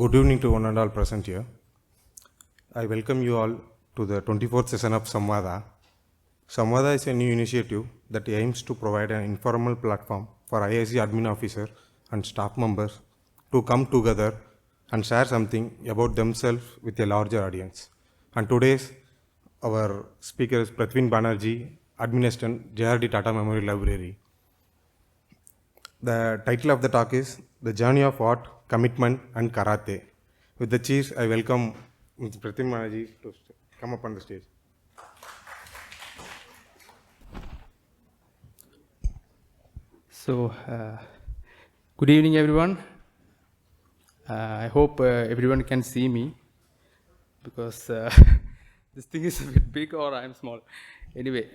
Good evening to one and all present here. I welcome you all to the 24th session of Samvaada. Samvaada is a new initiative that aims to provide an informal platform for IISc admin officers and staff members to come together and share something about themselves with a larger audience. And today's our speaker is Prathwin Banerji, Admin Assistant, JRD Tata Memorial Library. The title of the talk is The Journey of Art, Commitment and Karate. With the cheers, I welcome Mr. Prathwin Banerji to come up on the stage. So, good evening everyone. I hope everyone can see me because this thing is a bit big or I'm small. Anyway,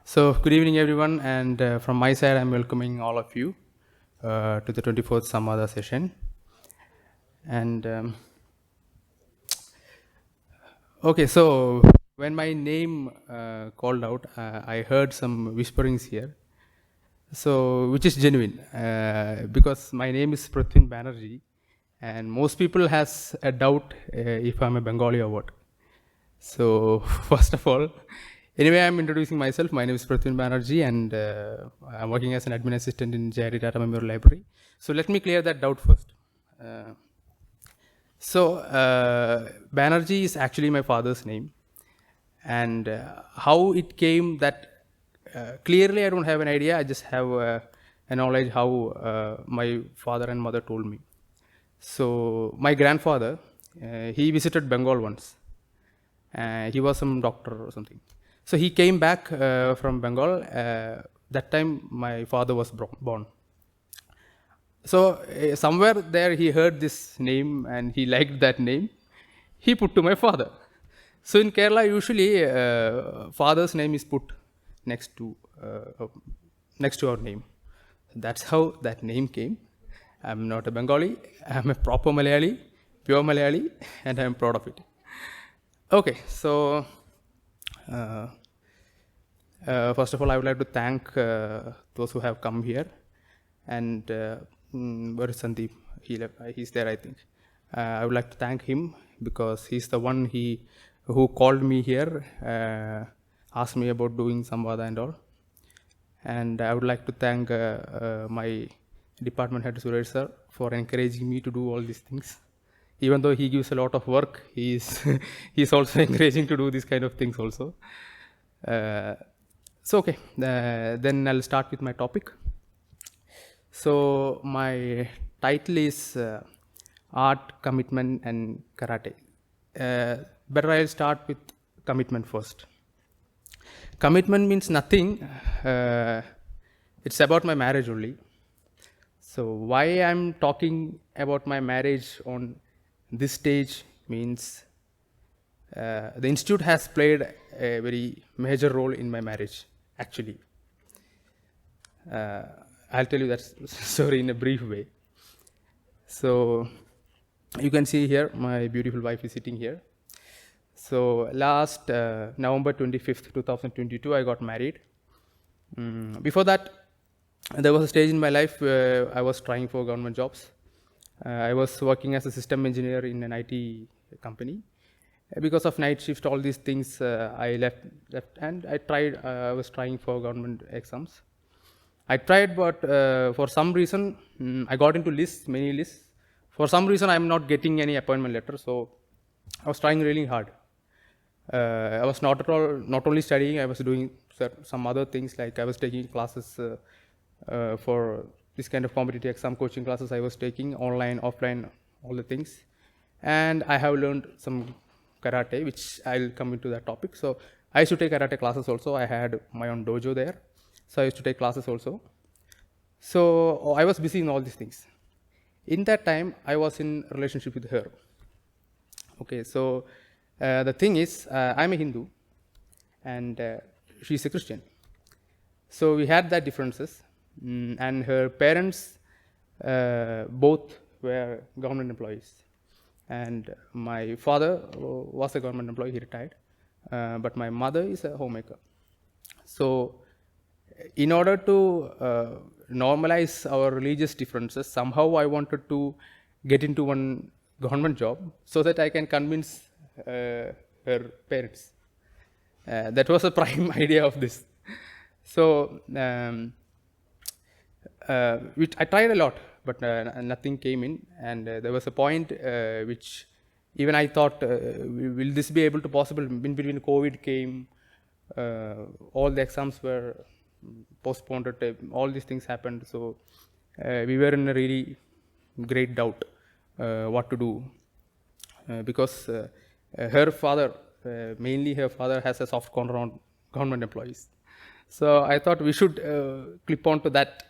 so good evening everyone, and from my side I'm welcoming all of you to the 24th Samvaada session. And okay, so when my name called out, I heard some whisperings here. So, which is genuine, because my name is Prathwin Banerji, and most people has a doubt if I'm a Bengali or what. So, first of all, anyway, I'm introducing myself. My name is Prathwin Banerji, and I'm working as an admin assistant in JRD Tata Memorial Library. So, let me clear that doubt first. Banerji is actually my father's name, and how it came that clearly I don't have an idea. I just have a knowledge how my father and mother told me. So my grandfather, he visited Bengal once. He was some doctor or something. So he came back from Bengal. That time my father was born. So somewhere there he heard this name and he liked that name. He put to my father. So in Kerala usually father's name is put next to our name. That's how that name came. I'm not a Bengali. I'm a proper Malayali, pure Malayali, and I'm proud of it. Okay, so first of all, I would like to thank those who have come here. And where is Sandeep? He's there, I think. I would like to thank him because he's the one who called me here, asked me about doing Samvaada and all. And I would like to thank my department head Suresh sir for encouraging me to do all these things. Even though he gives a lot of work, he's also encouraging to do these kind of things also. So okay, then I'll start with my topic. So my title is Art, Commitment and Karate. Better I'll start with commitment first. Commitment means nothing. It's about my marriage only. So why I'm talking about my marriage on this stage means the institute has played a very major role in my marriage, actually. I'll tell you that story in a brief way. So you can see here my beautiful wife is sitting here. So last November 25th, 2022, I got married. Before that, there was a stage in my life where I was trying for government jobs. I was working as a system engineer in an IT company. Because of night shift, all these things, I left and I was trying for government exams. I tried, but for some reason, I got into many lists. For some reason, I'm not getting any appointment letter, so I was trying really hard. I was not only studying, I was doing some other things, like I was taking classes for this kind of competitive exam coaching classes I was taking, online, offline, all the things. And I have learned some karate, which I'll come into that topic. So I used to take karate classes also. I had my own dojo there. So I used to take classes also. So I was busy in all these things. In that time, I was in a relationship with her. Okay, so the thing is, I'm a Hindu and she's a Christian. So we had that differences, and her parents both were government employees. And my father was a government employee, he retired, but my mother is a homemaker. So in order to normalize our religious differences. Somehow I wanted to get into one government job so that I can convince her parents. That was the prime idea of this. So which I tried a lot, but nothing came in. And there was a point which even I thought, will this be able to possible? In between COVID came, all the exams were postponed. All these things happened. So we were in a really great doubt what to do, because her father, mainly her father, has a soft corner on government employees. So I thought we should clip on to that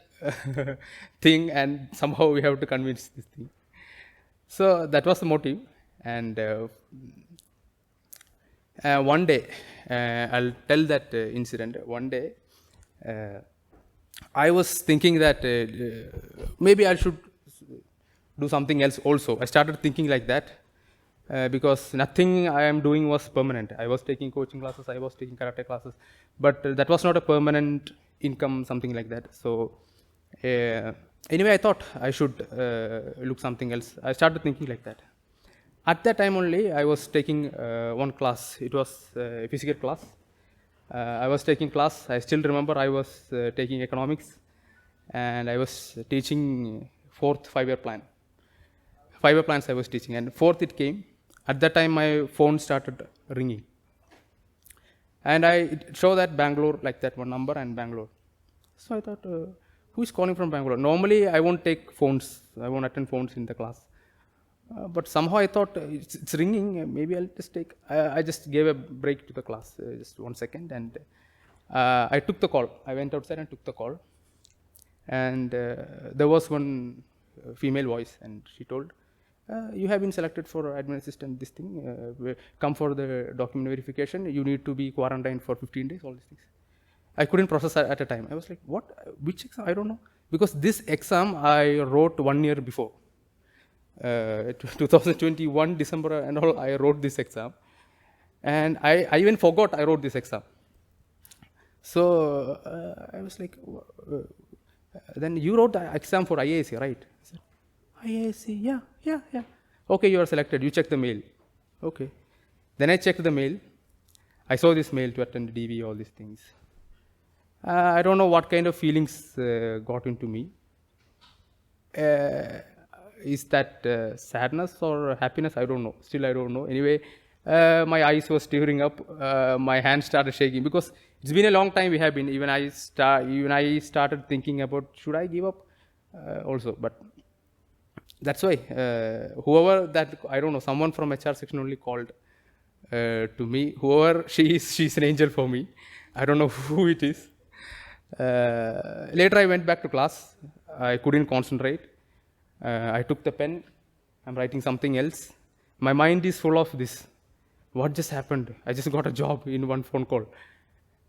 thing, and somehow we have to convince this thing. So that was the motive. And one day, I'll tell that incident. One day, I was thinking that maybe I should do something else also. I started thinking like that. Because nothing I am doing was permanent. I was taking coaching classes, I was taking karate classes, but that was not a permanent income, something like that. So anyway, I thought I should look something else. I started thinking like that. At that time only, I was taking one class. It was a physical class. I was taking class. I still remember I was taking economics, and I was teaching fourth 5-year plan. 5-year plans I was teaching, and fourth it came. At that time, my phone started ringing. And I show that Bangalore, like that one number, and Bangalore. So I thought, who is calling from Bangalore? Normally, I won't take phones. I won't attend phones in the class. But somehow I thought, it's ringing. Maybe I'll just take. I just gave a break to the class, just 1 second. And I took the call. I went outside and took the call. And there was one female voice, and she told, you have been selected for admin assistant, this thing, come for the document verification, you need to be quarantined for 15 days, all these things. I couldn't process at a time. I was like, what, which exam, I don't know. Because this exam I wrote 1 year before. 2021 December and all, I wrote this exam. And I even forgot I wrote this exam. So I was like, then you wrote the exam for IISc, right? I said, IISc, yeah. Okay, you are selected. You check the mail. Okay. Then I checked the mail. I saw this mail to attend DV, all these things. I don't know what kind of feelings got into me. Is that sadness or happiness? I don't know. Still, I don't know. Anyway, my eyes were tearing up. My hands started shaking because it's been a long time we have been. Even I started thinking about, should I give up also? But that's why whoever that, I don't know, someone from HR section only called to me. Whoever she is, she's an angel for me. I don't know who it is. Later I went back to class. I couldn't concentrate. I took the pen. I'm writing something else. My mind is full of this. What just happened? I just got a job in one phone call.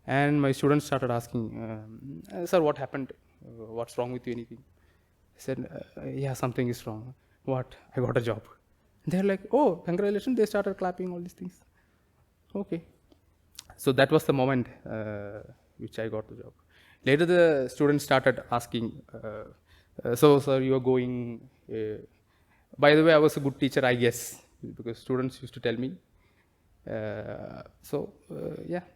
And my students started asking, sir, what happened? What's wrong with you, anything? I said, yeah, something is wrong. What? I got a job. They're like, oh, congratulations. They started clapping, all these things. Okay. So that was the moment which I got the job. Later, the students started asking, so, sir, you are going. By the way, I was a good teacher, I guess, because students used to tell me. Yeah.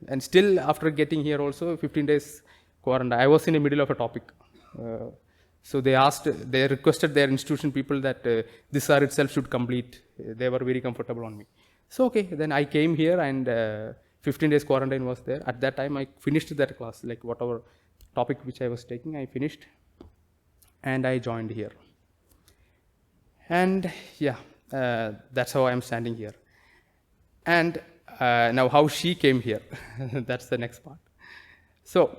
And still, after getting here also, 15 days quarantine, I was in the middle of a topic. So they requested their institution people that this sir itself should complete. They were very comfortable on me. So, okay, then I came here and 15 days quarantine was there. At that time, I finished that class, like whatever topic which I was taking, I finished. And I joined here. And yeah, that's how I'm standing here. And now how she came here, that's the next part. So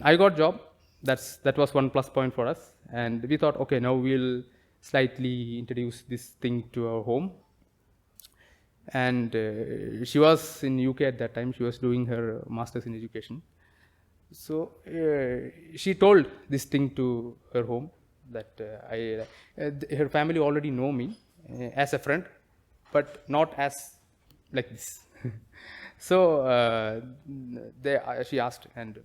I got job. That was one plus point for us. And we thought, okay, now we'll slightly introduce this thing to our home. And she was in UK at that time. She was doing her master's in education. So she told this thing to her home that her family already know me as a friend, but not as like this. So she asked, and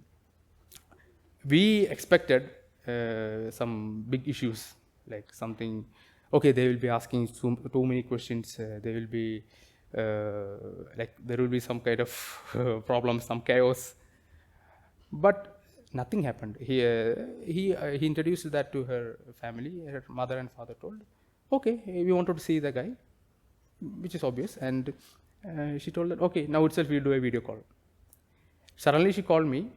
we expected some big issues, like something. Okay, they will be asking too many questions. They will be like there will be some kind of problem, some chaos. But nothing happened. He introduced that to her family. Her mother and father told, okay, we wanted to see the guy, which is obvious. And she told that, okay, now itself we'll do a video call. Suddenly she called me.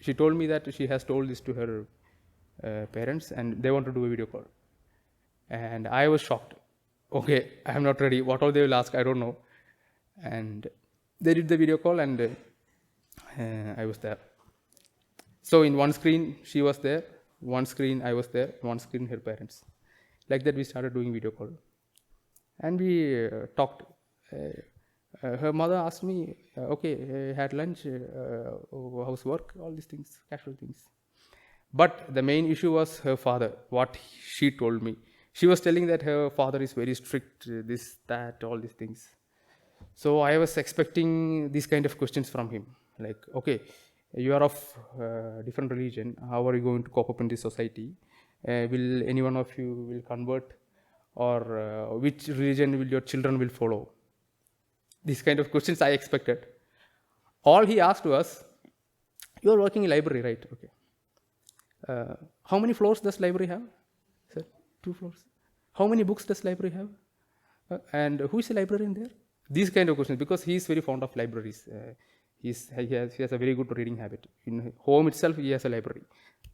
She told me that she has told this to her parents and they want to do a video call. And I was shocked. Okay, I am not ready. What all they will ask, I don't know. And they did the video call and I was there. So in one screen, she was there. One screen, I was there. One screen, her parents. Like that, we started doing video call. And we talked. Her mother asked me, okay, had lunch, how's work, all these things, casual things. But the main issue was her father, what she told me. She was telling that her father is very strict, this, that, all these things. So I was expecting these kind of questions from him. Like, okay, you are of different religion. How are you going to cope up in this society? Will any one of you will convert? Or which religion will your children will follow? These kind of questions I expected. All he asked was, you are working in library, right? Okay. How many floors does library have? I said, 2 floors. How many books does library have? And who is the librarian there? These kind of questions, because he is very fond of libraries. He has a very good reading habit. In home itself, he has a library.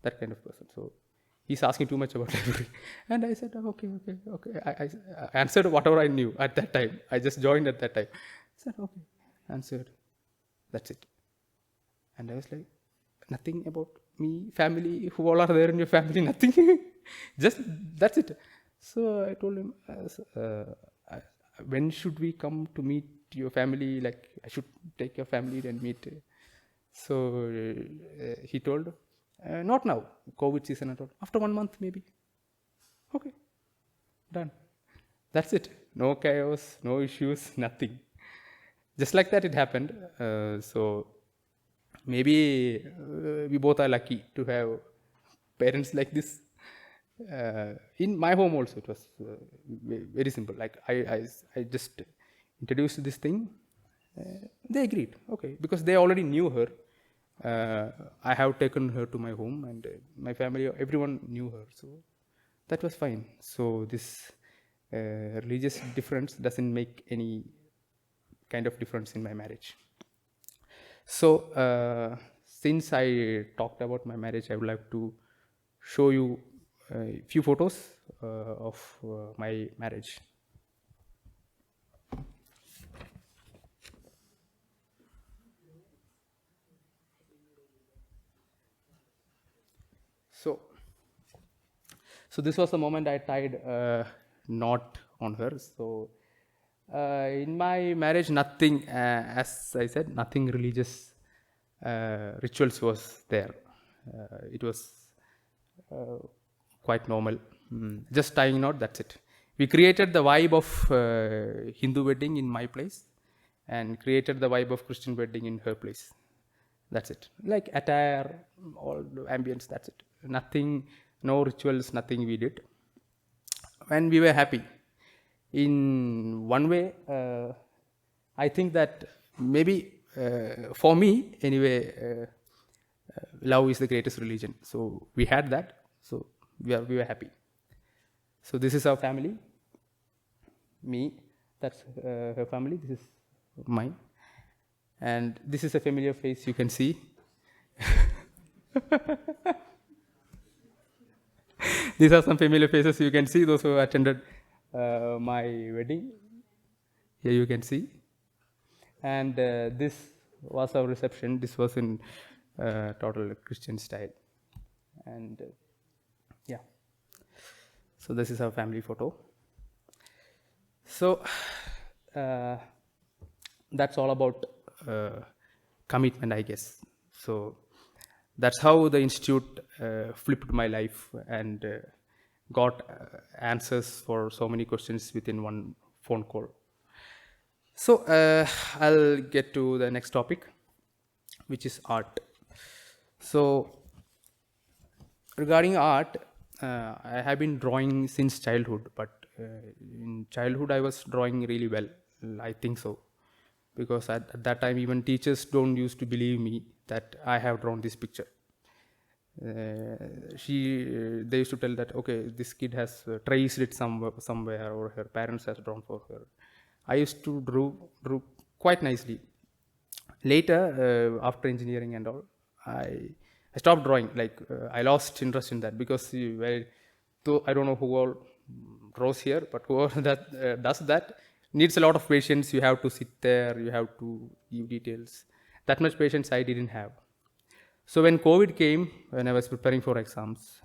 That kind of person. So he's asking too much about library. And I said, okay. I answered whatever I knew at that time. I just joined at that time. I said, okay. Answered. That's it. And I was like, nothing about me, family, who all are there in your family, nothing. Just, that's it. So I told him, when should we come to meet your family? Like, I should take your family and meet. So he told, not now, COVID season. I told, after 1 month maybe. Okay, done. That's it. No chaos, no issues, nothing. Just like that it happened. So maybe we both are lucky to have parents like this. In my home also it was very simple. Like I just introduced this thing. They agreed. Okay, because they already knew her. I have taken her to my home and my family, everyone knew her. So that was fine. So this religious difference doesn't make any kind of difference in my marriage. So since I talked about my marriage, I would like to show you a few photos of my marriage. So this was the moment I tied a knot on her. So in my marriage, nothing, as I said, nothing religious rituals was there. It was quite normal. Just tying knot, that's it. We created the vibe of Hindu wedding in my place and created the vibe of Christian wedding in her place. That's it. Like attire, all the ambience, that's it. Nothing, no rituals, nothing we did. And we were happy. In one way, I think that maybe for me, anyway, love is the greatest religion. So we had that. So we were happy. So this is our family. Me, that's her family. This is mine. And this is a familiar face you can see. These are some familiar faces you can see, those who attended my wedding. Here you can see. And this was our reception. This was in total Christian style. And yeah. So this is our family photo. So that's all about commitment, I guess. So that's how the institute flipped my life and got answers for so many questions within one phone call. So I'll get to the next topic, which is art. So Regarding art, I have been drawing since childhood, but in childhood I was drawing really well. I think so, because at that time even teachers don't used to believe me that I have drawn this picture. They used to tell that, okay, this kid has traced it somewhere, or her parents has drawn for her. I used to drew quite nicely. Later, after engineering and all, I stopped drawing. Like I lost interest in that, because though I don't know who all draws here, but whoever that does that needs a lot of patience. You have to sit there, you have to give details. That much patience I didn't have. So when COVID came, when I was preparing for exams,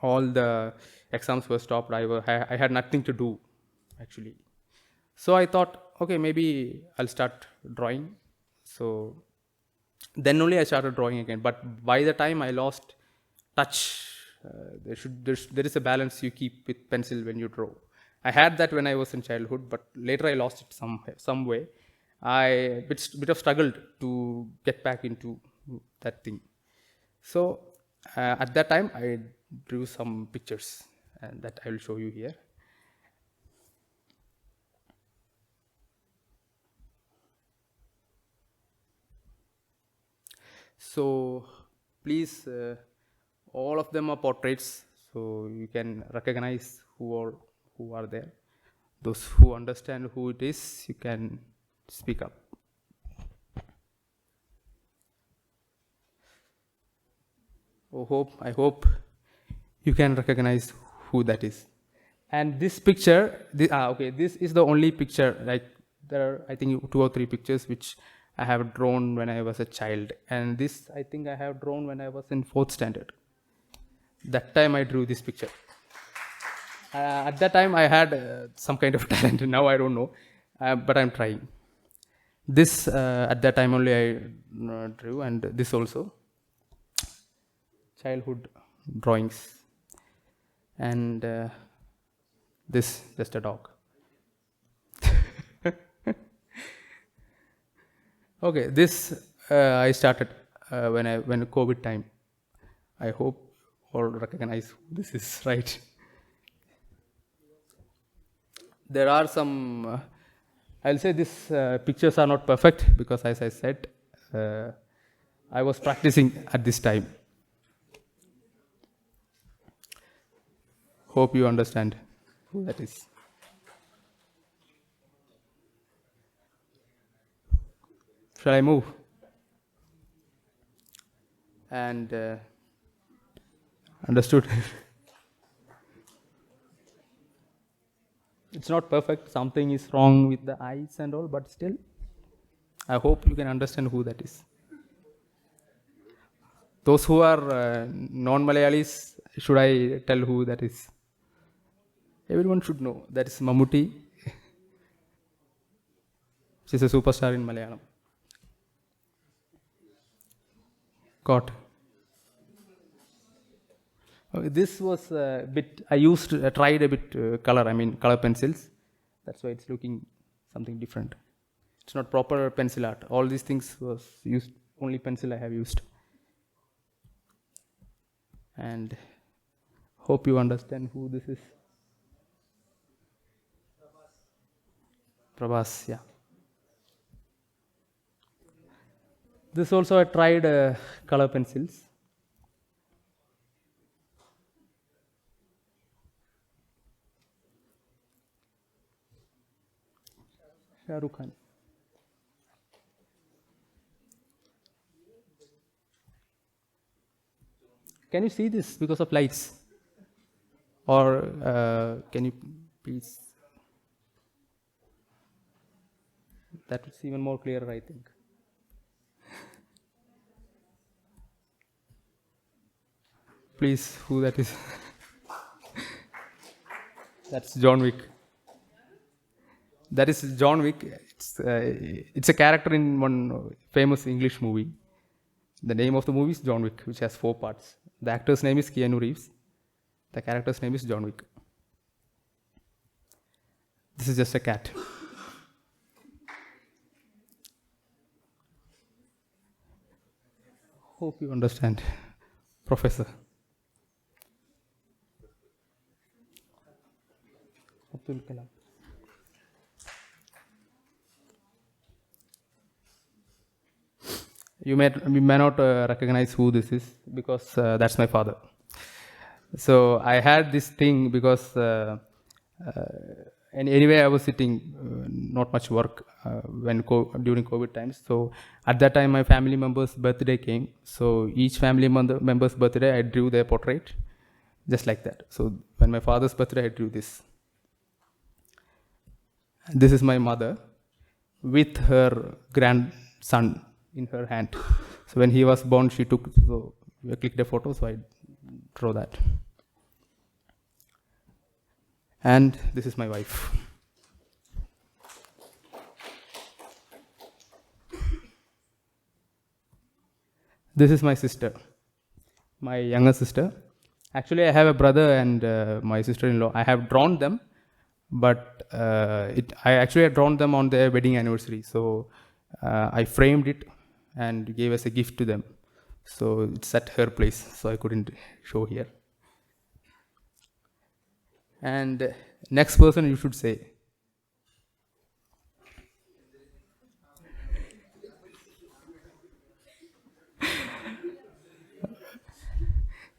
all the exams were stopped. I had nothing to do, actually. So I thought, okay, maybe I'll start drawing. So then only I started drawing again. But by the time I lost touch, there is a balance you keep with pencil when you draw. I had that when I was in childhood, but later I lost it some way. I bit of struggled to get back into that thing. So at that time I drew some pictures, and that I will show you here. So please, all of them are portraits, so you can recognize who are there. Those who understand who it is, you can speak up. I hope you can recognize who that is. And this picture, this is the only picture. Like there are, I think, 2 or 3 pictures which I have drawn when I was a child, and this I think I have drawn when I was in 4th standard. That time I drew this picture. At that time I had some kind of talent. Now I don't know, but I'm trying. This at that time only I drew, and this also. Childhood drawings. And this just a dog. Okay, this I started when COVID time. I hope all recognize who this is, right? There are some. I'll say these pictures are not perfect, because, as I said, I was practicing at this time. Hope you understand who that is. Shall I move? And understood. It's not perfect. Something is wrong with the eyes and all, but still, I hope you can understand who that is. Those who are non-Malayalis, should I tell who that is? Everyone should know. That is Mammootty. She's a superstar in Malayalam. Got. This was a bit. I tried a bit color pencils. That's why it's looking something different. It's not proper pencil art. All these things was used, only pencil I have used. And hope you understand who this is. Prabhas, yeah. This also I tried color pencils. Shah Rukh Khan. Can you see this because of lights? Or can you please? That is even more clearer, I think. Please, who that is? That's John Wick. That is John Wick. It's a character in one famous English movie. The name of the movie is John Wick, which has 4 parts. The actor's name is Keanu Reeves. The character's name is John Wick. This is just a cat. Hope you understand, Professor. Abdul Kalam. You may not recognize who this is because that's my father. So I had this thing because and anyway I was sitting, not much work during COVID times. So at that time my family member's birthday came. So each family member's birthday I drew their portrait, just like that. So when my father's birthday I drew this. This is my mother with her grandson in her hand. So when he was born, she took, so I clicked a photo, so I draw that. And this is my wife. This is my sister, my younger sister. Actually, I have a brother and my sister-in-law. I have drawn them, but I actually had drawn them on their wedding anniversary. So I framed it and gave as a gift to them. So it's at her place, so I couldn't show here. And next person you should say.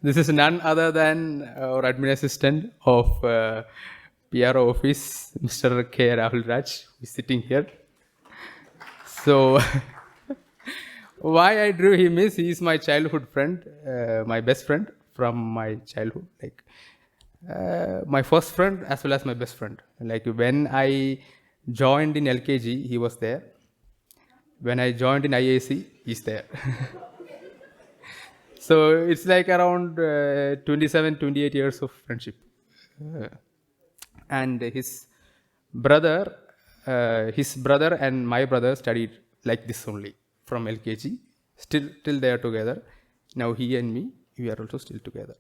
This is none other than our admin assistant of PRO office, Mr. K. Rahul Raj, who is sitting here. So why I drew him is he is my childhood friend, my best friend from my childhood. Like my first friend as well as my best friend. Like when I joined in LKG, he was there. When I joined in IISc, he's there. So it's like around 27, 28 years of friendship. And his brother and my brother studied like this only from LKG. Till they are together. Now he and me, we are also still together.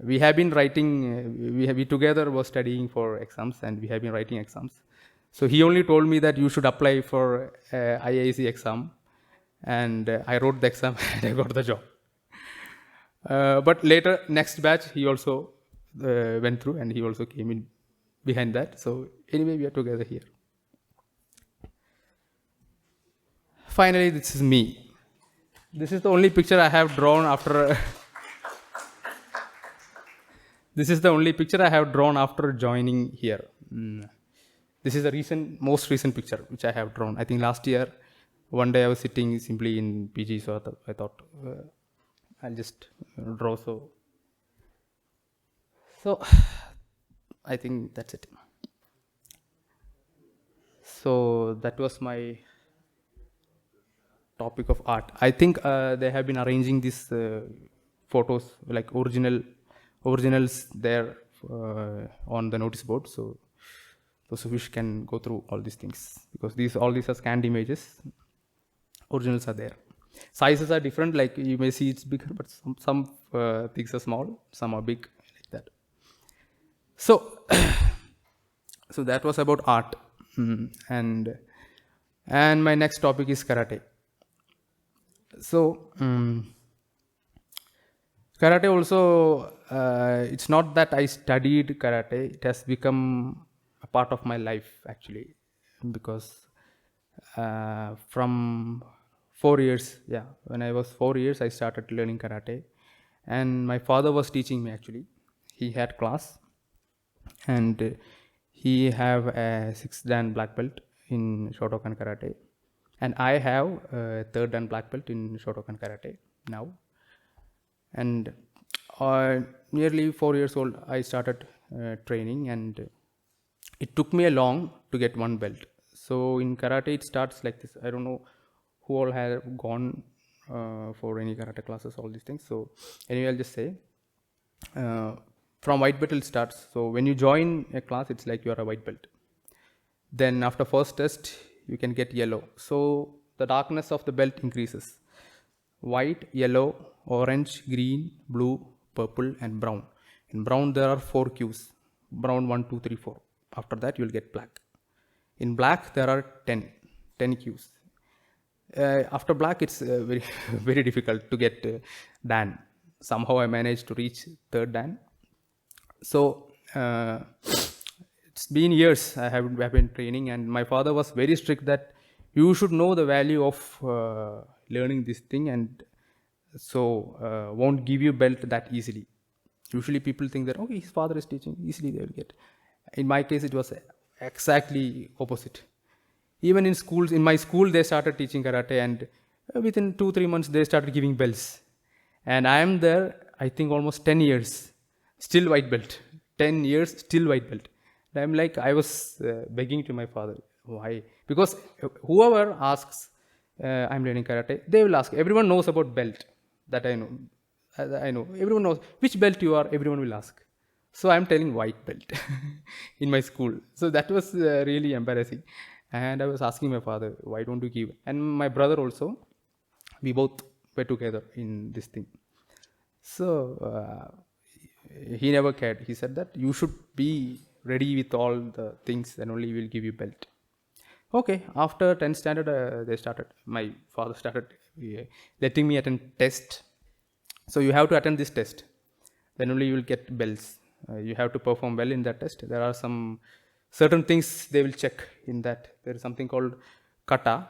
We have been writing, we together was studying for exams and we have been writing exams. So he only told me that you should apply for IISc exam. And I wrote the exam and I got the job. But later, next batch, he also went through and he also came in behind that. So anyway, we are together here. Finally, this is me. This is the only picture I have drawn after... This is the only picture I have drawn after joining here. This is the most recent picture which I have drawn. I think last year, one day I was sitting simply in PG, so I thought I'll just draw. So I think that's it. So that was my topic of art. I think they have been arranging these photos like originals there on the notice board. So those who wish can go through all these things because all these are scanned images. Originals are there. Sizes are different, like you may see it's bigger, but some things are small, some are big, like that. So, so that was about art. And my next topic is karate. So, karate also, it's not that I studied karate, it has become a part of my life actually, because from 4 years, when I was 4 years, I started learning karate, and my father was teaching me actually. He had class, and he have a 6th dan black belt in Shotokan karate, and I have a 3rd dan black belt in Shotokan karate now. And nearly 4 years old, I started training, and it took me a long to get one belt. So in karate, it starts like this. I don't know who all have gone for any karate classes, all these things. So anyway, I'll just say, from white belt it starts. So when you join a class, it's like you are a white belt. Then after first test, you can get yellow. So the darkness of the belt increases. White, yellow, orange, green, blue, purple, and brown. In brown, there are 4 cues. Brown 1, 2, 3, 4. After that, you will get black. In black, there are 10 cues. After black, it's very, very difficult to get dan. Somehow I managed to reach 3rd dan. So it's been years have been training, and my father was very strict that you should know the value of learning this thing, and so won't give you belt that easily. Usually people think that, okay, his father is teaching, easily they will get. In my case, it was exactly opposite. Even in schools, in my school, they started teaching karate, and within 2-3 months, they started giving belts. And I am there, I think almost 10 years, still white belt. 10 years, still white belt. And I'm like, I was begging to my father, why? Because whoever asks, I'm learning karate, they will ask. Everyone knows about belt, that I know. I know. Everyone knows which belt you are, everyone will ask. So I'm telling white belt in my school. So that was really embarrassing. And I was asking my father, why don't you give? And my brother also, we both were together in this thing. So he never cared. He said that you should be ready with all the things, then only we will give you belt. Okay, after 10th standard, my father started letting me attend test. So you have to attend this test, then only you will get belts. You have to perform well in that test. There are some certain things they will check in that. There is something called kata.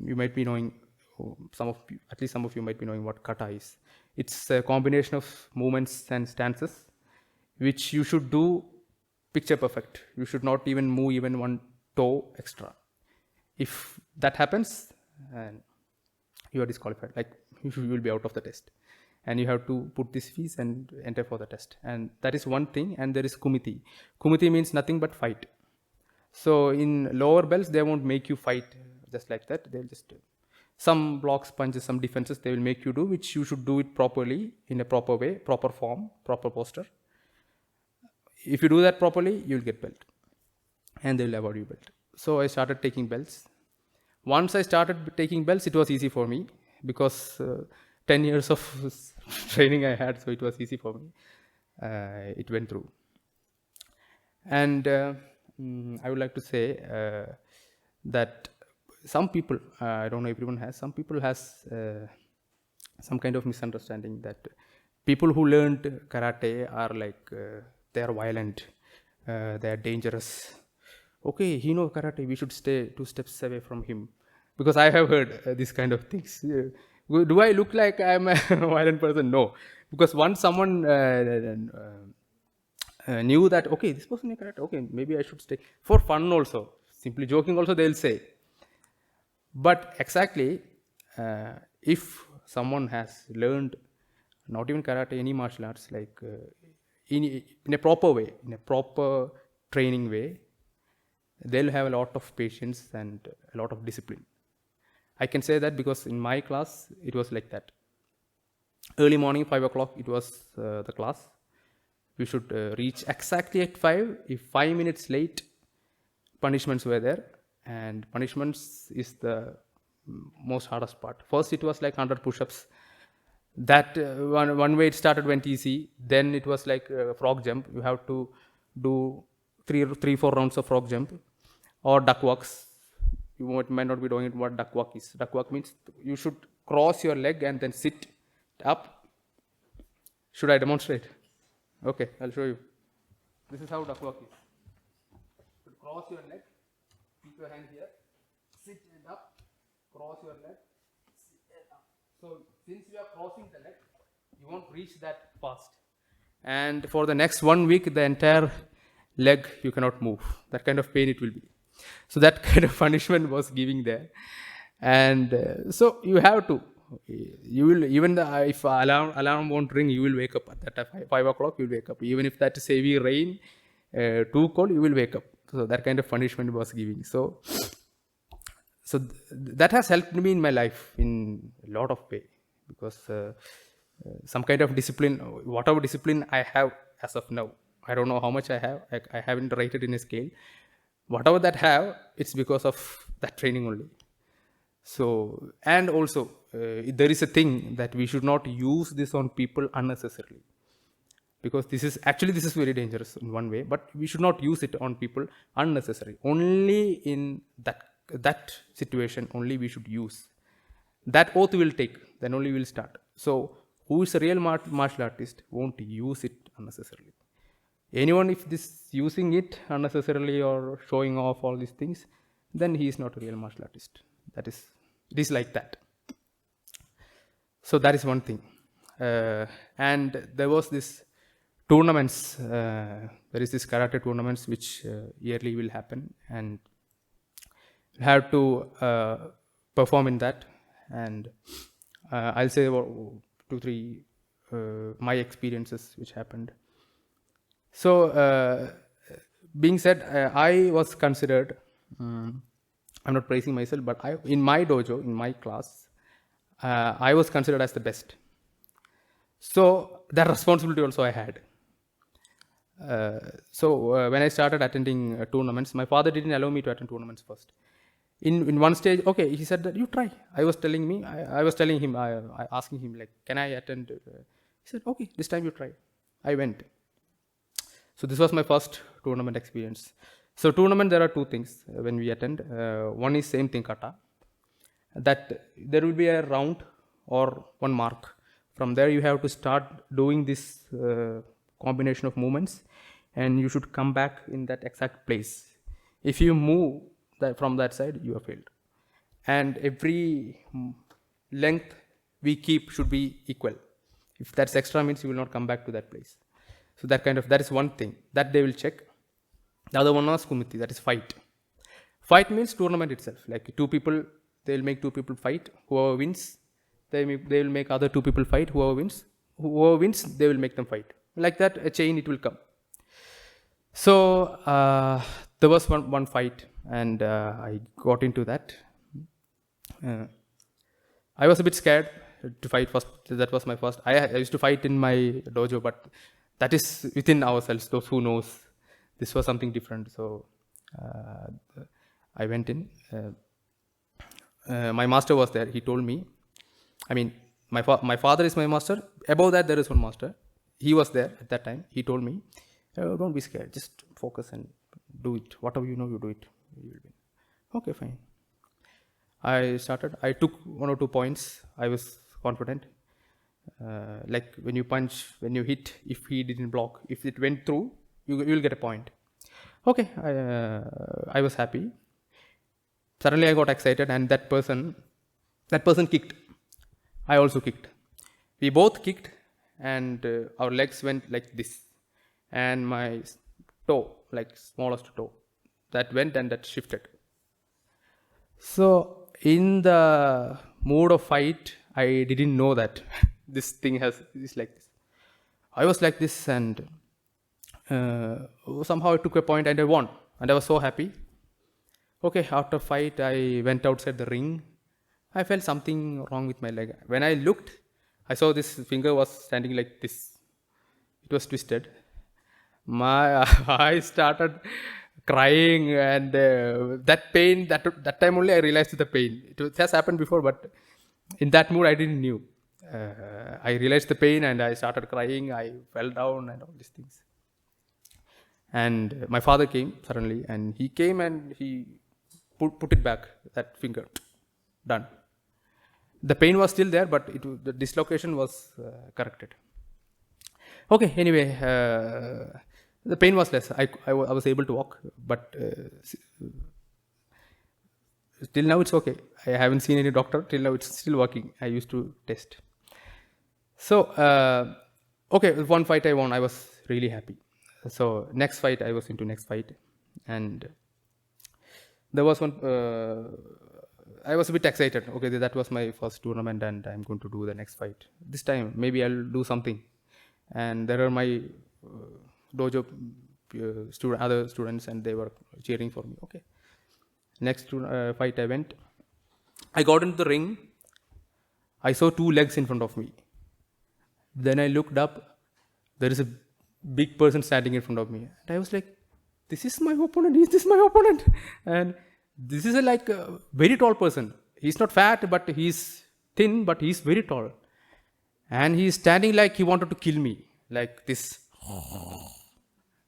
You might be knowing, at least some of you might be knowing what kata is. It's a combination of movements and stances, which you should do picture perfect. You should not even move even one toe extra. If that happens, you are disqualified. Like you will be out of the test. And you have to put this fees and enter for the test. And that is one thing. And there is kumiti. Kumiti means nothing but fight. So in lower belts, they won't make you fight just like that. They'll just some blocks, punches, some defenses they will make you do, which you should do it properly, in a proper way, proper form, proper posture. If you do that properly, you'll get belt. And they will award you belt. So I started taking belts. Once I started taking belts, it was easy for me because 10 years of training I had, so it was easy for me. It went through. And I would like to say that some people, I don't know everyone has, some people has some kind of misunderstanding that people who learned karate are like, they are violent, they are dangerous. Okay, he knows karate, we should stay 2 steps away from him. Because I have heard these kind of things. Do I look like I'm a violent person? No. Because once someone knew that, okay, this person is karate, okay, maybe I should stay. For fun also, simply joking also, they'll say. But exactly, if someone has learned, not even karate, any martial arts, like in a proper way, in a proper training way, they'll have a lot of patience and a lot of discipline. I can say that because in my class, it was like that. Early morning, 5 o'clock, it was the class. We should reach exactly at 5. If 5 minutes late, punishments were there. And punishments is the most hardest part. First, it was like 100 push-ups. That one way it started went easy. Then it was like frog jump. You have to do 3-4 rounds of frog jump or duck walks. You might not be knowing what duck walk is. Duck walk means you should cross your leg and then sit up. Should I demonstrate? Okay, I'll show you. This is how duck walk is. You cross your leg, keep your hand here, sit and up, cross your leg, sit and up. So since you are crossing the leg, you won't reach that fast. And for the next 1 week, the entire leg you cannot move. That kind of pain it will be. So that kind of punishment was giving there. And so you have to. You will, even if alarm won't ring, you will wake up at that 5 o'clock, you will wake up. Even if that is heavy rain, too cold, you will wake up. So that kind of punishment was giving. So that has helped me in my life in a lot of way. Because some kind of discipline, whatever discipline I have as of now, I don't know how much I have. I haven't rated in a scale. Whatever that have, it's because of that training only. So, and also, there is a thing that we should not use this on people unnecessarily. Because this is very dangerous in one way, but we should not use it on people unnecessarily. Only in that situation, only we should use. That oath we will take, then only we will start. So, who is a real martial artist won't use it unnecessarily. Anyone if this using it unnecessarily or showing off all these things, then he is not a real martial artist. That is, it is like that. So that is one thing. And there was this tournaments. There is this karate tournaments which yearly will happen, and you have to perform in that. And I'll say about 2-3 my experiences which happened. So being said, I was considered. I'm not praising myself, but in my dojo, in my class, I was considered as the best. So that responsibility also I had. So when I started attending tournaments, my father didn't allow me to attend tournaments first. In one stage, okay, he said that you try. I was telling him, I asking him like, can I attend? He said, okay, this time you try. I went. So this was my first tournament experience. So tournament, there are two things when we attend. One is same thing, kata. That there will be a round or one mark. From there you have to start doing this combination of movements, and you should come back in that exact place. If you move from that side, you have failed. And every length we keep should be equal. If that's extra, means you will not come back to that place. So that is one thing that they will check. The other one was kumiti, that is fight. Fight means tournament itself. Like two people, they will make two people fight. Whoever wins, they will make other two people fight. Whoever wins, they will make them fight. Like that, a chain it will come. So there was one fight, and I got into that. I was a bit scared to fight first. That was my first. I used to fight in my dojo, but that is within ourselves. Those who knows, this was something different. So I went in. My master was there. He told me. I mean, my father is my master. Above that, there is one master. He was there at that time. He told me, oh, don't be scared. Just focus and do it. Whatever you know, you do it. You will win. Okay, fine. I started. I took 1 or 2 points. I was confident. Like when you punch, when you hit, if he didn't block, if it went through, you will get a point. Okay, I was happy. Suddenly I got excited, and that person kicked. I also kicked. We both kicked, and our legs went like this, and my toe, like smallest toe, that went and that shifted. So in the mood of fight, I didn't know that this thing is like this. I was like this, and somehow I took a point and I won, and I was so happy. Okay, after fight, I went outside the ring. I felt something wrong with my leg. When I looked, I saw this finger was standing like this. It was twisted. I started crying, and that pain, that time only I realized the pain. It has happened before, but in that mood I didn't knew. I realized the pain, and I started crying. I fell down and all these things. And my father came suddenly, and he came and he put it back, that finger. Done. The pain was still there, but the dislocation was corrected. Okay, anyway, the pain was less. I was able to walk, but till now it's okay. I haven't seen any doctor. Till now it's still working. I used to test. So, okay, one fight I won. I was really happy. So next fight, I was into next fight, and there was one. I was a bit excited. Okay, that was my first tournament, and I'm going to do the next fight. This time, maybe I'll do something. And there are my dojo other students, and they were cheering for me. Okay. Next fight I went. I got into the ring. I saw 2 legs in front of me. Then I looked up. There is a big person standing in front of me. And I was like, this is my opponent. Is this my opponent? And this is a very tall person. He's not fat, but he's thin, but he's very tall. And he's standing like he wanted to kill me. Like this.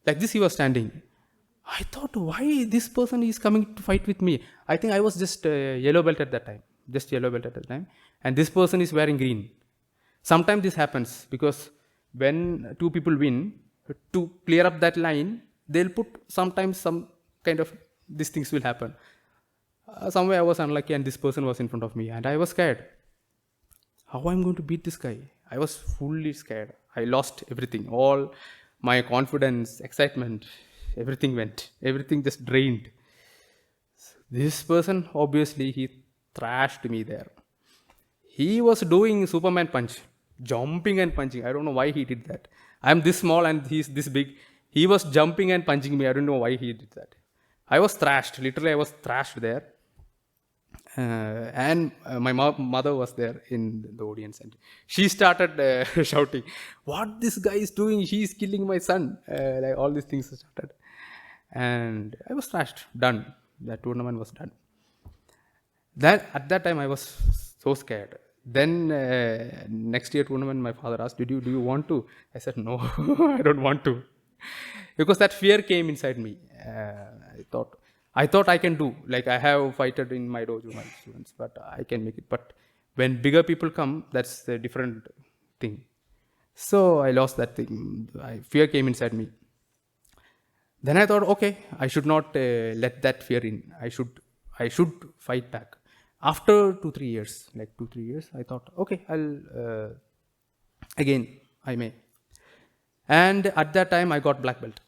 Like this he was standing. I thought, why this person is coming to fight with me? I think I was just yellow belt at that time. And this person is wearing green. Sometimes this happens because when 2 people win, to clear up that line, they'll put sometimes some kind of these things will happen. Somewhere I was unlucky and this person was in front of me and I was scared. How I'm going to beat this guy? I was fully scared. I lost everything. All my confidence, excitement, everything went. Everything just drained. This person, obviously, he thrashed me there. He was doing Superman punch, jumping and punching. I don't know why he did that. I'm this small and he's this big. He was jumping and punching me. I don't know why he did that. I was thrashed. Literally, I was thrashed there. And my mother was there in the audience and she started shouting, what this guy is doing, he's killing my son, like all these things started, and I was thrashed. Done. That tournament was done. At that time I was so scared. Then next year tournament, my father asked, do you want to? I said no. I don't want to, because that fear came inside me. I thought I can do, like I have fighted in my dojo, my students, but I can make it. But when bigger people come, that's a different thing. So I lost that thing. Fear came inside me. Then I thought, okay, I should not let that fear in. I should fight back. After 2-3 years, I thought, okay, I'll again I may. And at that time I got black belt.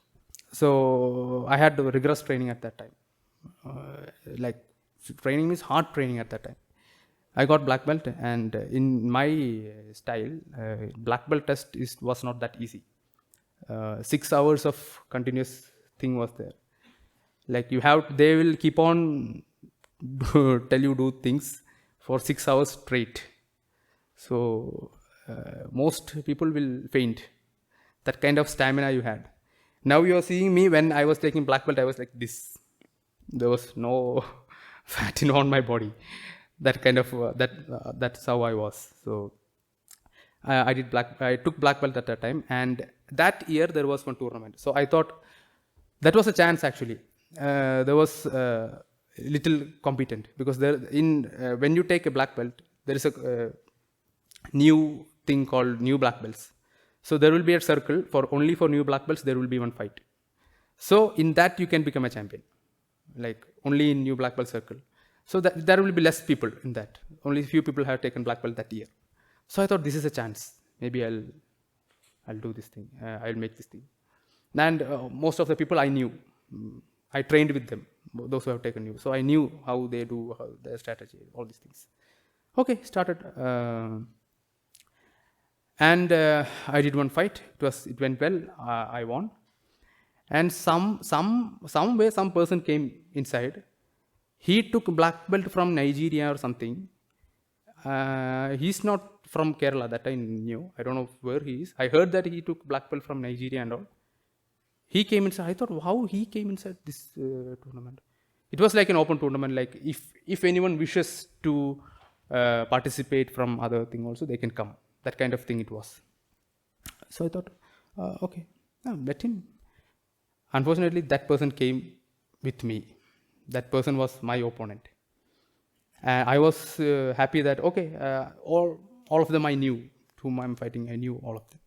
So I had rigorous training at that time. Like training means hard training at that time. I got black belt, and in my style, black belt test was not that easy. 6 hours of continuous thing was there. Like they will keep on tell you do things for 6 hours straight. So most people will faint. That kind of stamina you had. Now you are seeing me when I was taking black belt, I was like this. There was no fat on my body. That kind of that's how I was. So I took black belt at that time, and that year there was one tournament. So I thought that was a chance actually. There was little competent, because when you take a black belt, there is a new thing called new black belts. So there will be a circle only for new black belts. There will be one fight. So in that you can become a champion. Like only in new black belt circle. So that there will be less people in that. Only few people have taken black belt that year. So I thought this is a chance. Maybe I'll do this thing. I'll make this thing. And most of the people I knew. I trained with them. Those who have taken new. So I knew how they do, how their strategy, all these things. Okay, started. And I did one fight. It went well. I won. And some way some person came inside. He took black belt from Nigeria or something. He's not from Kerala, that I knew. I don't know where he is. I heard that he took black belt from Nigeria and all. He came inside. I thought, how he came inside this tournament. It was like an open tournament. Like if anyone wishes to participate from other thing also, they can come. That kind of thing it was. So I thought, okay, let him. Unfortunately, that person came with me. That person was my opponent. I was happy that, okay, all of them I knew, whom I'm fighting, I knew all of them.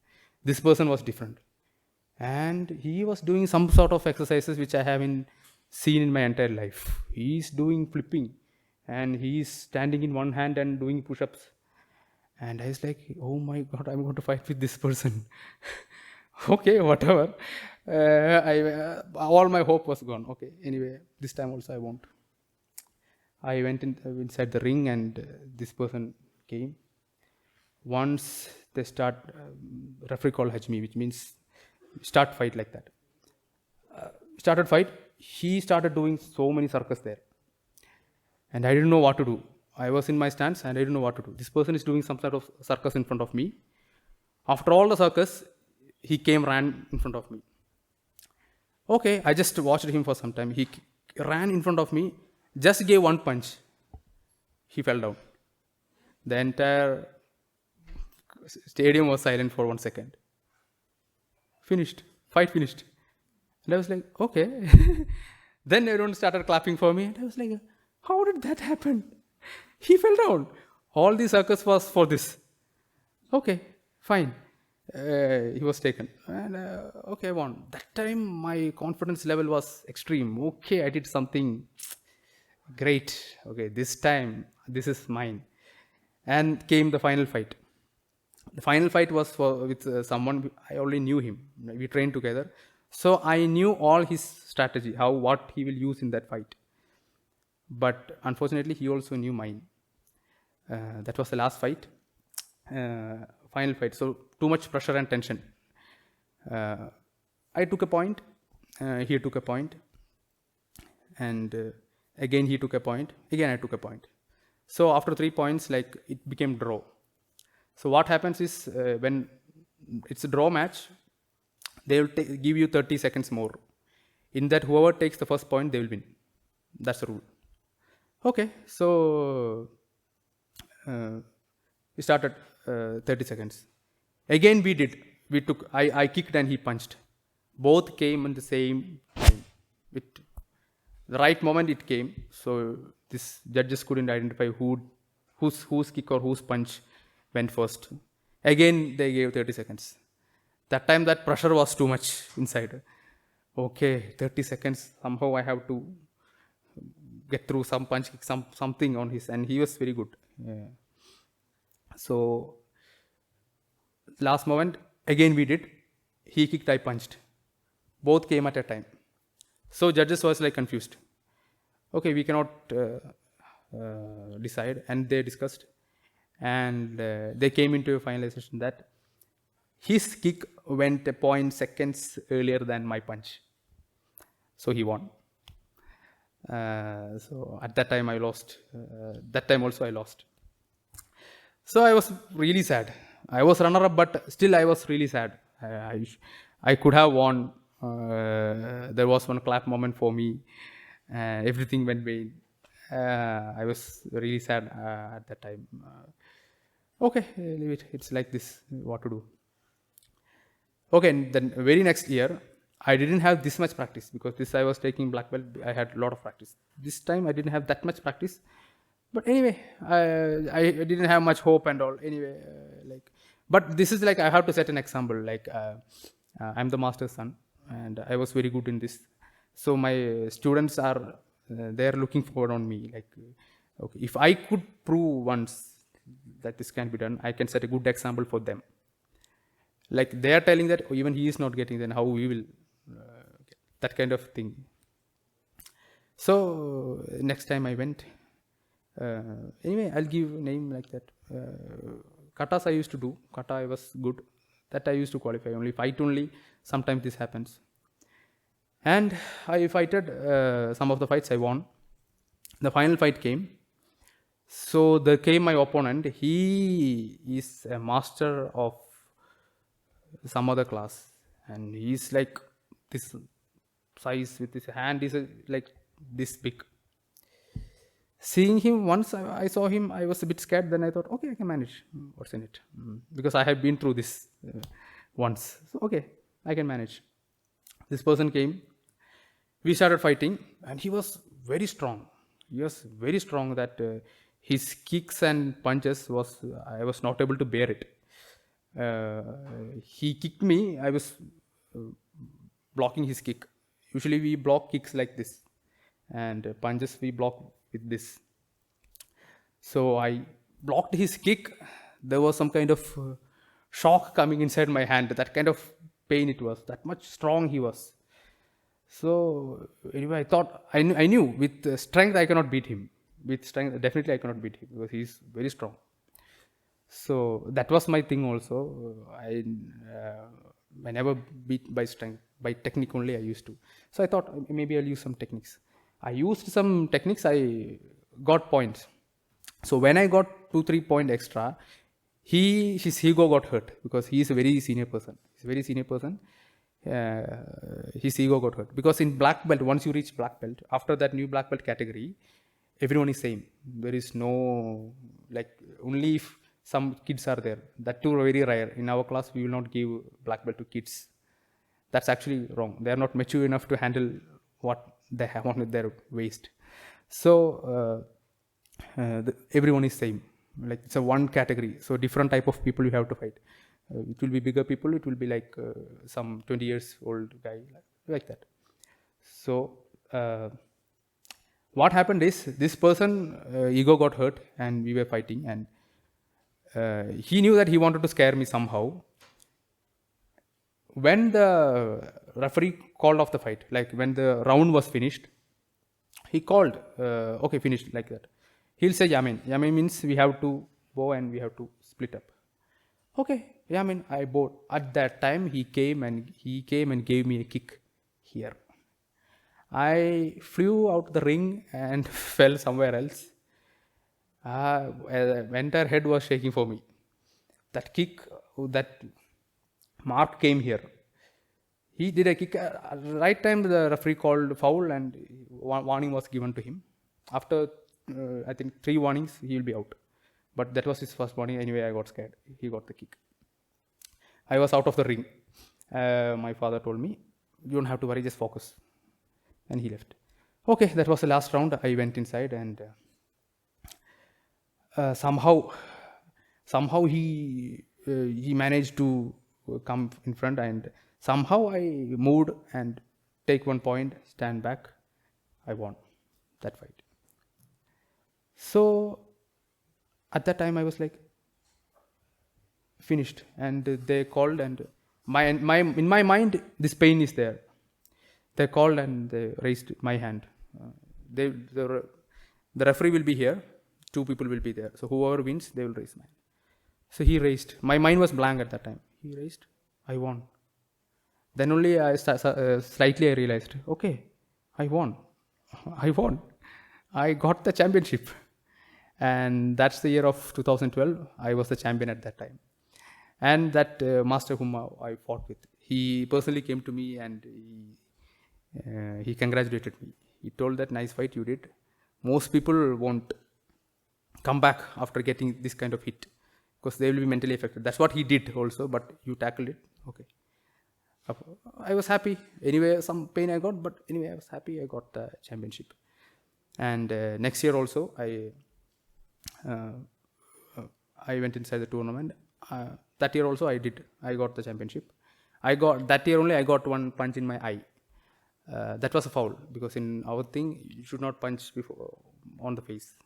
This person was different. And he was doing some sort of exercises which I haven't seen in my entire life. He's doing flipping, and he's standing in one hand and doing push-ups. And I was like, oh my God, I'm going to fight with this person. Okay, whatever. All my hope was gone. Okay, anyway, this time also I won't. I went inside the ring, and this person came. Once they start, referee called Hajmi, which means start fight like that. Started fight. He started doing so many circus there. And I didn't know what to do. I was in my stance and I didn't know what to do. This person is doing some sort of circus in front of me. After all the circus, he ran in front of me. Okay, I just watched him for some time. He ran in front of me, just gave one punch. He fell down. The entire stadium was silent for 1 second. Finished. Fight finished. And I was like, okay. Then everyone started clapping for me. And I was like, how did that happen? He fell down. All the circus was for this. Okay, fine. He was taken. And okay, I won. That time my confidence level was extreme. Okay, I did something great. Okay, this time this is mine. And came the final fight. The final fight was with someone I only knew him. We trained together, so I knew all his strategy, what he will use in that fight. But unfortunately, he also knew mine. That was the last fight, final fight. So too much pressure and tension. I took a point. He took a point, and again he took a point. Again I took a point. So after 3 points, like it became draw. So what happens is when it's a draw match, they will give you 30 seconds more. In that, whoever takes the first point, they will win. That's the rule. Okay, so we started 30 seconds. Again we did. We took. I kicked and he punched. Both came in the same time. With the right moment it came. So this judges couldn't identify whose kick or whose punch went first. Again they gave 30 seconds. That time that pressure was too much inside. Okay, 30 seconds. Somehow I have to get through some punch kick, something on his, and he was very good. Yeah. So last moment again we did. He kicked, I punched. Both came at a time. So judges was like confused. Okay, we cannot decide, and they discussed, and they came into a finalization that his kick went a point seconds earlier than my punch. So he won. So at that time I lost. That time also I lost. So I was really sad. I was runner-up, but still I was really sad. I could have won. There was one clap moment for me. Everything went vain. I was really sad at that time. Okay, leave it. It's like this. What to do? Okay, and then very next year, I didn't have this much practice because this I was taking black belt. I had a lot of practice. This time I didn't have that much practice. But anyway, I didn't have much hope and all. Anyway, but this is like I have to set an example. Like I'm the master's son, and I was very good in this. So my students are they are looking forward on me. Like, okay, if I could prove once that this can be done, I can set a good example for them. Like they are telling that even he is not getting, then how we will get that kind of thing. So next time I went. Anyway, I'll give a name like that. Katas I used to do. Kata I was good. That I used to qualify. Only fight only. Sometimes this happens. And I fighted some of the fights I won. The final fight came. So there came my opponent. He is a master of some other class, and he's like this size with his hand is like this big. Seeing him once, I saw him, I was a bit scared. Then I thought, okay, I can manage. What's in it? Because I have been through this once. So, okay, I can manage. This person came. We started fighting, and he was very strong. He was very strong that his kicks and punches I was not able to bear it. He kicked me. I was blocking his kick. Usually we block kicks like this, and punches we block with this. So I blocked his kick. There was some kind of shock coming inside my hand. That kind of pain it was. That much strong he was. So anyway, I thought I knew with strength I cannot beat him. With strength, definitely I cannot beat him because he is very strong. So that was my thing also. I never beat by strength. By technique only I used to. So I thought maybe I'll use some techniques. I used some techniques. I got points. So when I got 2-3 point extra, his ego got hurt because he is a very senior person. He's a very senior person. His ego got hurt because in black belt, once you reach black belt, after that new black belt category, everyone is same. There is no like only if some kids are there. That too very rare. In our class, we will not give black belt to kids. That's actually wrong. They are not mature enough to handle what they have on their waist. So everyone is same. Like it's a one category. So different type of people you have to fight. It will be bigger people. It will be like some 20 years old guy, like that. So what happened is this person ego got hurt and we were fighting, and he knew that he wanted to scare me somehow. When the referee called off the fight, like when the round was finished, he called, okay, finished, like that. He'll say Yamin. Yamin means we have to bow and we have to split up. Okay, Yamin, I bowed. At that time, he came and gave me a kick here. I flew out the ring and fell somewhere else. Entire head was shaking for me. That kick, that mark came here. He did a kick. Right time, the referee called foul and warning was given to him. After, I think, 3 warnings, he will be out. But that was his first warning. Anyway, I got scared. He got the kick. I was out of the ring. My father told me, you don't have to worry, just focus. And he left. Okay, that was the last round. I went inside and somehow he managed to come in front, and somehow I moved and take 1 point, stand back. I won that fight. So at that time I was like finished, and they called, and in my mind this pain is there. They called and they raised my hand. The referee will be here. 2 people will be there. So whoever wins, they will raise mine. So he raised. My mind was blank at that time. He raised. I won. Then only slightly I realized, okay, I won. I won. I got the championship. And that's the year of 2012. I was the champion at that time. And that master whom I fought with, he personally came to me and he congratulated me. He told that nice fight you did. Most people won't come back after getting this kind of hit because they will be mentally affected. That's what he did also, but you tackled it. Okay. I was happy. Anyway, some pain I got, but anyway, I was happy I got the championship. And next year also, I went inside the tournament. That year also I got the championship. That year only I got 1 punch in my eye. That was a foul because in our thing you should not punch before on the face.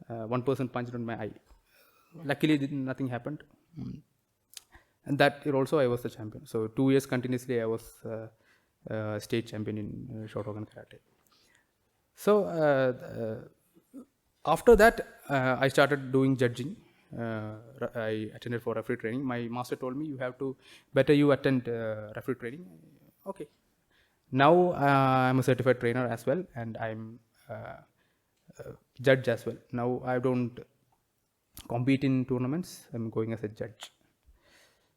1 person punched on my eye. Luckily nothing happened. And that year also I was the champion. So 2 years continuously I was state champion in Shotokan Karate. So after that I started doing judging. I attended for referee training. My master told me, better you attend referee training. Okay. Now I'm a certified trainer as well, and I'm judge as well. Now I don't compete in tournaments. I'm going as a judge.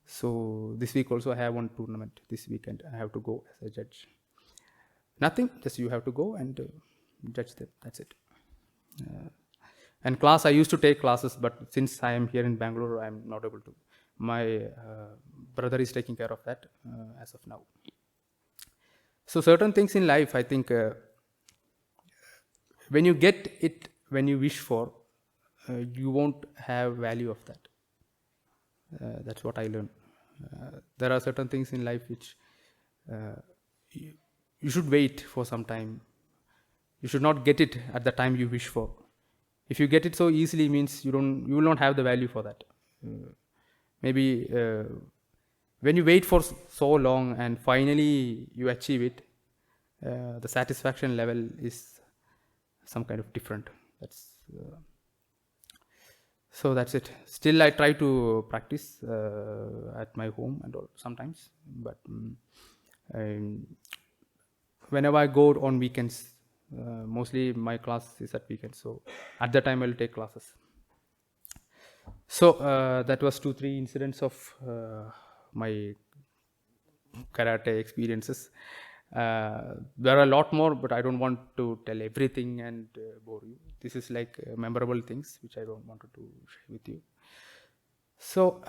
So this week also I have 1 tournament. This weekend I have to go as a judge. Nothing, just you have to go and judge them. That's it. And class, I used to take classes, but since I am here in Bangalore, I am not able to. My brother is taking care of that as of now. So certain things in life, I think, when you get it, when you wish for, you won't have value of that. That's what I learned. There are certain things in life which you should wait for some time. You should not get it at the time you wish for. If you get it so easily, means you will not have the value for that. Maybe when you wait for so long and finally you achieve it, the satisfaction level is some kind of different. So that's it. Still, I try to practice at my home and all sometimes, but whenever I go on weekends, mostly my class is at weekends, so at that time I will take classes. So that was 2-3 incidents of my karate experiences. There are a lot more, but I don't want to tell everything and bore you. This is like memorable things which I don't want to share with you. So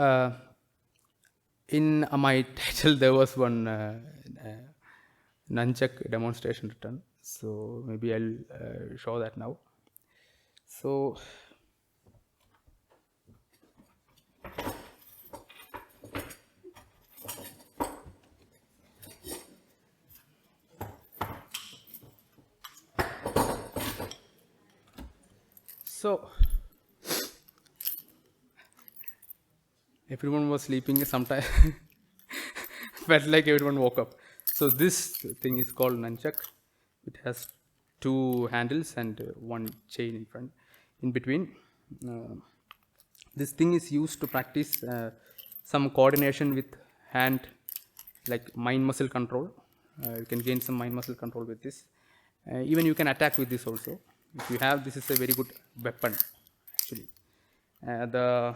in my title there was one Nunchaku demonstration written. So maybe I'll show that now. So So everyone was sleeping sometime. Felt like everyone woke up. So this thing is called nunchuck. It has two handles and one chain in front, in between. This thing is used to practice some coordination with hand, like mind muscle control. You can gain some mind muscle control with this. Even you can attack with this also. If you have, this is a very good weapon actually. The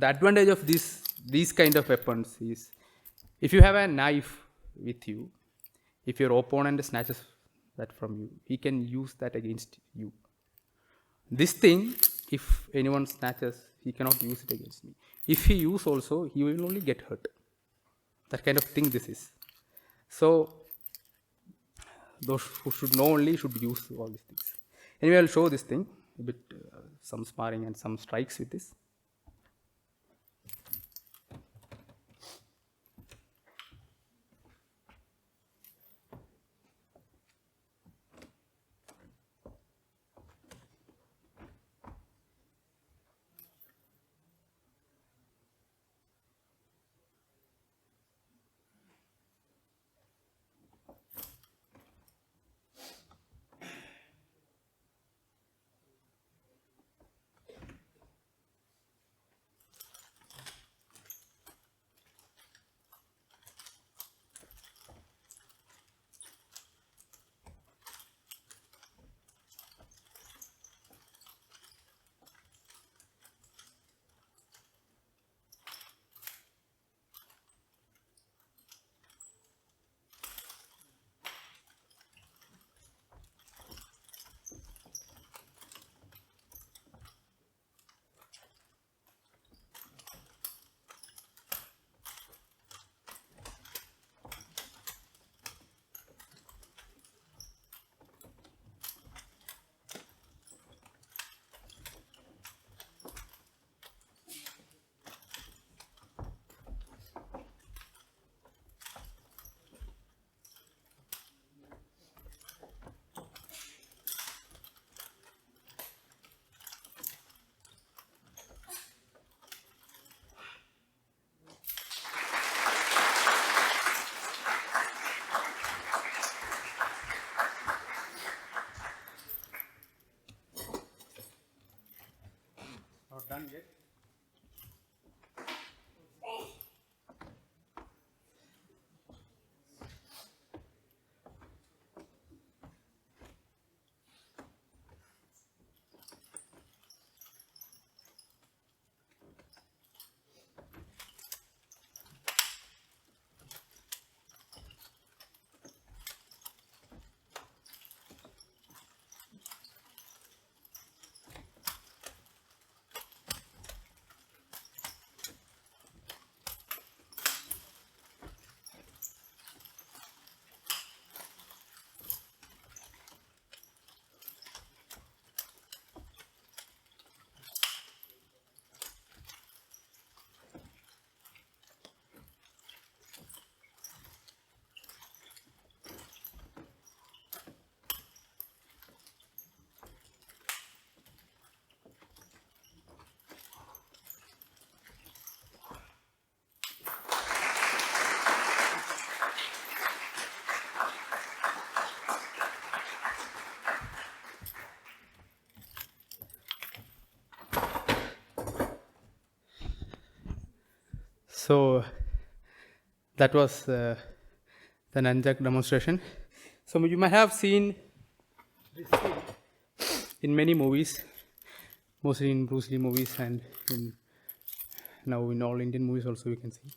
advantage of these kind of weapons is, if you have a knife with you, if your opponent snatches that from you, he can use that against you. This thing, if anyone snatches, he cannot use it against me. If he use also, he will only get hurt. That kind of thing this is. So those who should know only should use all these things. Anyway, I'll show this thing a bit, some sparring and some strikes with this. Not done yet. So that was the nunchuck demonstration. So you might have seen this thing in many movies, mostly in Bruce Lee movies, and now in all Indian movies also you can see.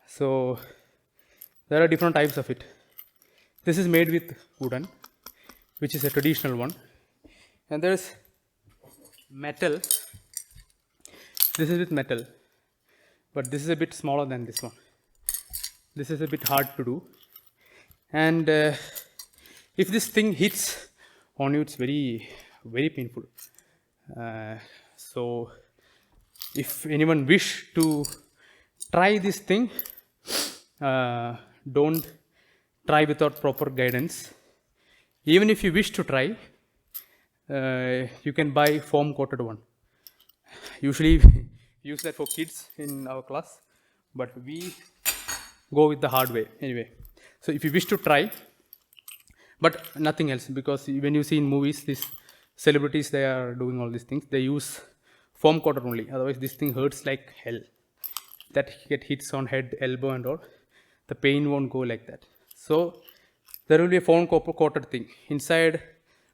So there are different types of it. This is made with wooden, which is a traditional one, and there is metal. This is with metal, but this is a bit smaller than this one. This is a bit hard to do, and if this thing hits on you, it's very, very painful. So if anyone wish to try this thing, don't try without proper guidance. Even if you wish to try, you can buy foam coated one. Usually we use that for kids in our class, but we go with the hard way anyway. So if you wish to try, but nothing else, because when you see in movies, these celebrities, they are doing all these things, they use foam coated only, otherwise this thing hurts like hell. That get hits on head, elbow and all, the pain won't go like that. So there will be a foam coated thing inside.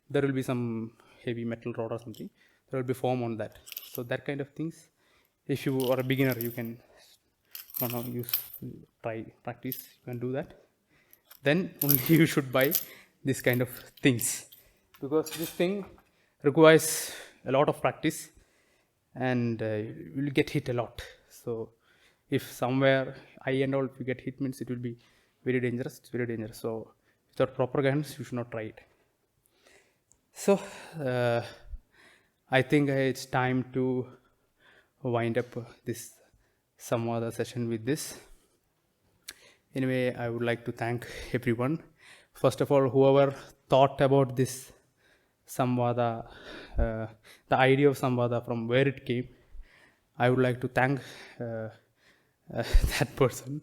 There will be some heavy metal rod or something, there will be foam on that. So that kind of things, if you are a beginner, you can practice, you can do that. Then only you should buy this kind of things, because this thing requires a lot of practice, and you will get hit a lot. So if somewhere eye and all, if you get hit, means it will be very dangerous. It's very dangerous. So without proper guidance, you should not try it. So I think it's time to wind up this Samvaada session with this. Anyway, I would like to thank everyone. First of all, whoever thought about this Samvaada, the idea of Samvaada, from where it came, I would like to thank that person.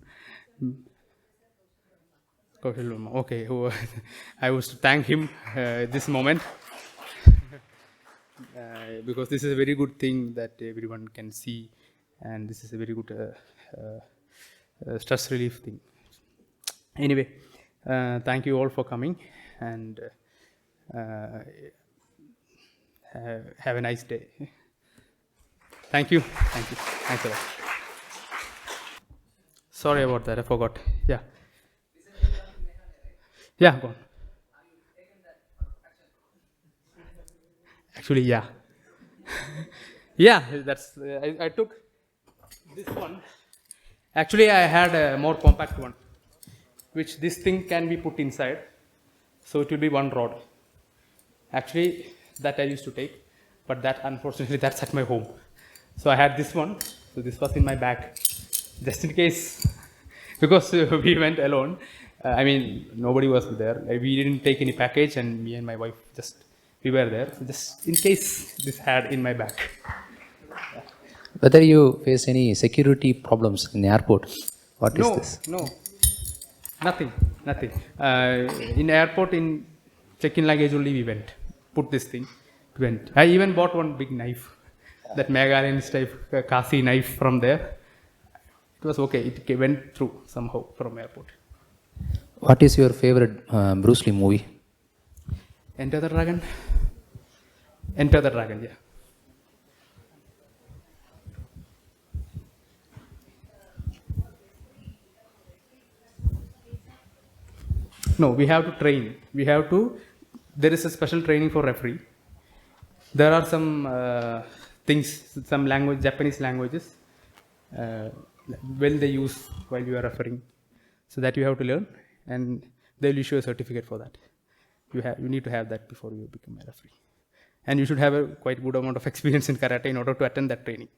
Okay, I was to thank him this moment. Because this is a very good thing that everyone can see, and this is a very good stress relief thing. Anyway, thank you all for coming, and have a nice day. Thank you. Thanks a lot. Sorry about that, I forgot. Yeah, go on. Actually, yeah. That's I took this one. Actually, I had a more compact one, which this thing can be put inside, so it will be one rod. Actually, that I used to take, but that unfortunately that's at my home. So I had this one, so this was in my bag, just in case, because we went alone. Nobody was there. We didn't take any package, and me and my wife we were there, just in case this had in my bag. Whether you face any security problems in the airport? What is this? No, nothing. In airport, in check-in luggage only we went. Put this thing, went. I even bought one big knife, that Meghalayan type Kasi knife from there. It was okay. It went through somehow from airport. What is your favorite Bruce Lee movie? Enter the Dragon, yeah. No, we have to train. There is a special training for referee. There are some things, some language, Japanese languages, when they use while you are refereeing. So that you have to learn, and they will issue a certificate for that. You need to have that before you become a referee. And you should have a quite good amount of experience in karate in order to attend that training.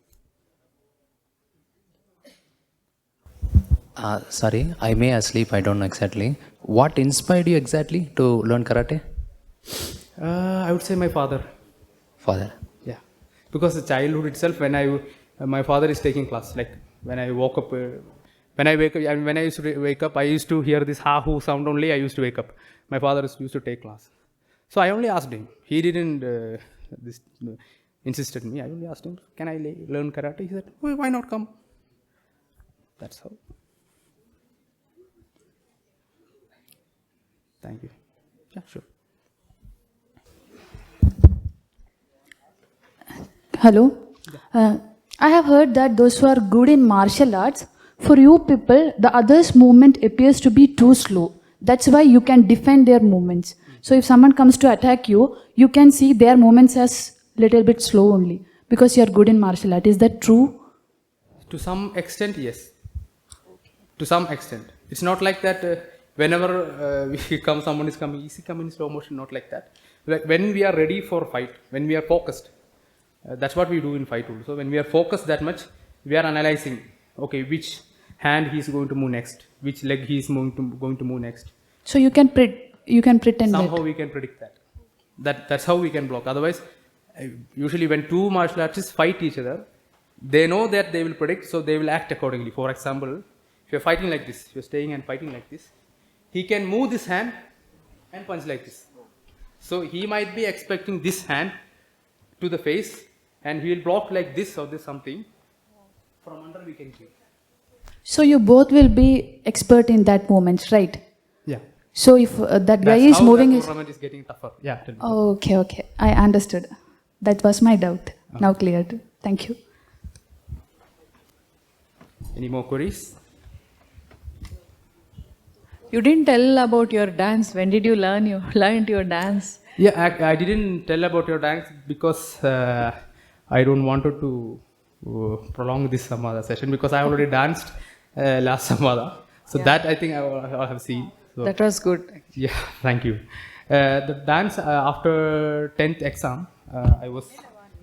Sorry, I may asleep, I don't know exactly. What inspired you exactly to learn karate? I would say my father. Father? Yeah. Because the childhood itself, when my father is taking class, like when I woke up, when I used to wake up, I used to hear this ha-hoo sound only, I used to wake up. My father used to take class. So I only asked him. He didn't insisted me. I only asked him, can I learn karate? He said, well, why not come? That's how. Thank you. Yeah, sure. Hello. I have heard that those who are good in martial arts, for you people, the others' movement appears to be too slow. That's why you can defend their movements. So if someone comes to attack you, you can see their movements as little bit slow only, because you are good in martial art. Is that true? To some extent, yes. To some extent. It's not like that whenever someone is coming, easy come in slow motion, not like that. Like when we are ready for fight, when we are focused, that's what we do in fight also. When we are focused that much, we are analyzing, okay, which hand he is going to move next, which leg he is going to move next. So you can pretend Somehow that. we can predict that. That's how we can block. Otherwise, usually when two martial artists fight each other, they know that they will predict, so they will act accordingly. For example, if you're fighting like this, you're staying and fighting like this, he can move this hand and punch like this. So he might be expecting this hand to the face, and he will block like this or this something. From under we can kill. So you both will be expert in that moment, right? Yeah. So if that guy That's is how moving the his... tournament is getting tougher. Yeah. Tell me. Okay, okay. I understood. That was my doubt. Now cleared. Thank you. Any more queries? You didn't tell about your dance. When did you learn your dance? Yeah, I didn't tell about your dance because I don't wanted to prolong this Samvaada session because I already danced last Samvaada. So that I think I have seen. So, That was good. yeah, thank you. The dance after 10th exam, I was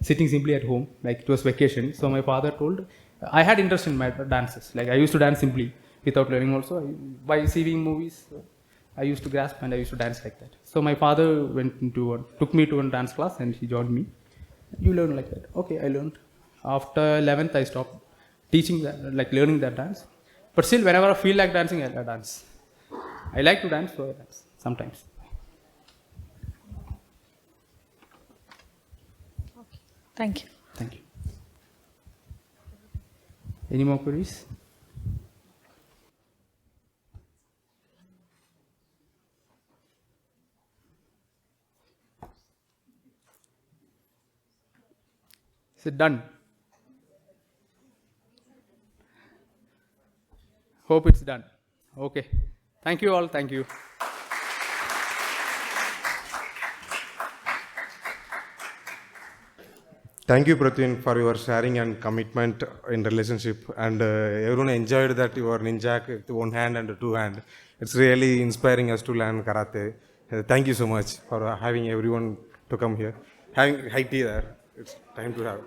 sitting simply at home, like it was vacation. So my father told, I had interest in my dances. Like I used to dance simply without learning also. By seeing movies, I used to grasp and I used to dance like that. So my father took me to a dance class and he joined me. You learn like that. Okay, I learned. After 11th, I stopped teaching that, like learning that dance. But still, whenever I feel like dancing, I dance. I like to dance, so I dance sometimes. Thank you. Thank you. Any more queries? Is it done? Hope it's done. Okay. Thank you all. Thank you. Thank you, Prathwin, for your sharing and commitment in relationship. And everyone enjoyed that your ninja with one hand and two hand. It's really inspiring us to learn karate. Thank you so much for having everyone to come here. Having high tea there. It's time to have.